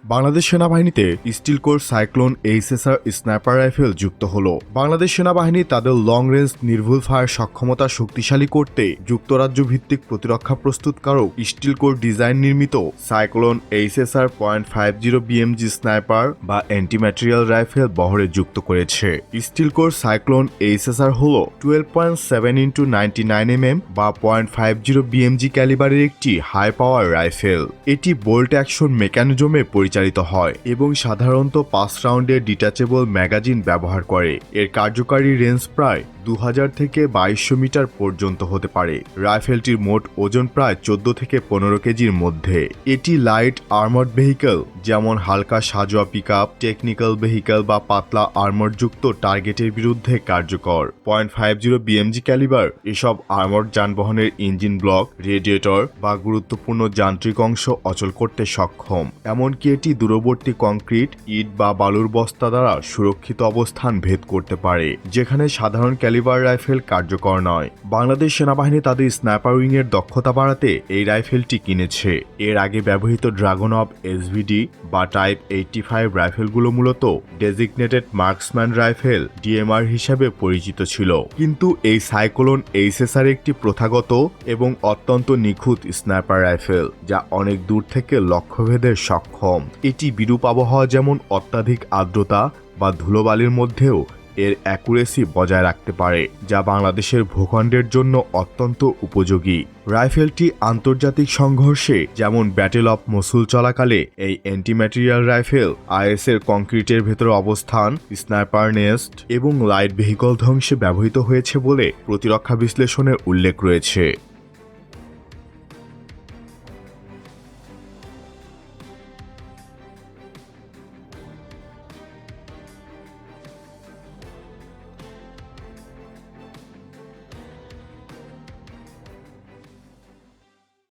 বাংলাদেশ সেনাবাহিনীতে steel core cyclone HSR sniper rifle যুক্ত হল। বাংলাদেশ সেনাবাহিনী তাদের লং রেঞ্জ নির্ভুল ফায়ার সক্ষমতা শক্তিশালী করতে যুক্তরাজ্য ভিত্তিক প্রতিরক্ষা প্রস্তুতকারক স্টিল কোর ডিজাইন নির্মিত সাইক্লোন এইচএসআর .50 বিএমজি স্নাইপার বা অ্যান্টি ম্যাটেরিয়াল রাইফেল বহরে যুক্ত করেছে। স্টিল কোর সাইক্লোন এইচএসআর হল 12.7x99mm বা .50 বিএমজি ক্যালিবারের একটি হাই পাওয়ার রাইফেল। এটি বোল্ট অ্যাকশন মেকানিজমে পরিচালিত হয় এবং সাধারণত 5 রাউন্ডের ডিটাচেবল ম্যাগাজিন ব্যবহার করে। এর কার্যকারী রেঞ্জ প্রায় 2000 থেকে 2200 মিটার পর্যন্ত হতে পারে। রাইফেলটির মোট ওজন প্রায় 14 থেকে 15 কেজির মধ্যে। এটি লাইট আর্মার্ড ভেহিকল যেমন হালকা সাজোয়া পিকআপ, টেকনিক্যাল ভেহিকল বা পাতলা আর্মারযুক্ত টার্গেটের বিরুদ্ধে কার্যকর। .50 বিএমজি ক্যালিবার এসব আর্মার্ড যানবাহনের ইঞ্জিন ব্লক, রেডিয়েটর বা গুরুত্বপূর্ণ যান্ত্রিক অংশ অচল করতে সক্ষম। এমনকি এটি দূরবর্তী কংক্রিট, ইট বা বালুর বস্তা দ্বারা সুরক্ষিত অবস্থান ভেদ করতে পারে, যেখানে সাধারণ ক্যালিবার রাইফেল কার্যকর নয়। বাংলাদেশ সেনাবাহিনী তাদের স্নাইপার উইং এর দক্ষতা বাড়াতে এই রাইফেলটি কিনেছে। এর আগে ব্যবহৃত ড্রাগন অফ এসভিডি বা টাইপ 85 রাইফেলগুলো মূলত ডেজিগনেটেড মার্কসম্যান রাইফেল ডিএমআর হিসাবে পরিচিত ছিল, কিন্তু এই সাইক্লোন এইচএসআর একটি প্রথাগত এবং অত্যন্ত নিখুঁত স্নাইপার রাইফেল যা অনেক দূর থেকে লক্ষ্যভেদের সক্ষম। এটি বিরূপ আবহাওয়া যেমন অত্যাধিক আর্দ্রতা বা ধুলোবালির মধ্যেও এর অ্যাকুরেসি বজায় রাখতে পারে, যা বাংলাদেশের ভূখণ্ডের জন্য অত্যন্ত উপযোগী। রাইফেলটি আন্তর্জাতিক সংঘর্ষে যেমন ব্যাটেল অফ মসুল চলাকালে এই অ্যান্টি ম্যাটেরিয়াল রাইফেল আইএসের কংক্রিটের ভেতর অবস্থান, স্নাইপার নেস্ট এবং লাইট ভেহিকল ধ্বংসে ব্যবহৃত হয়েছে বলে প্রতিরক্ষা বিশ্লেষণে উল্লেখ রয়েছে।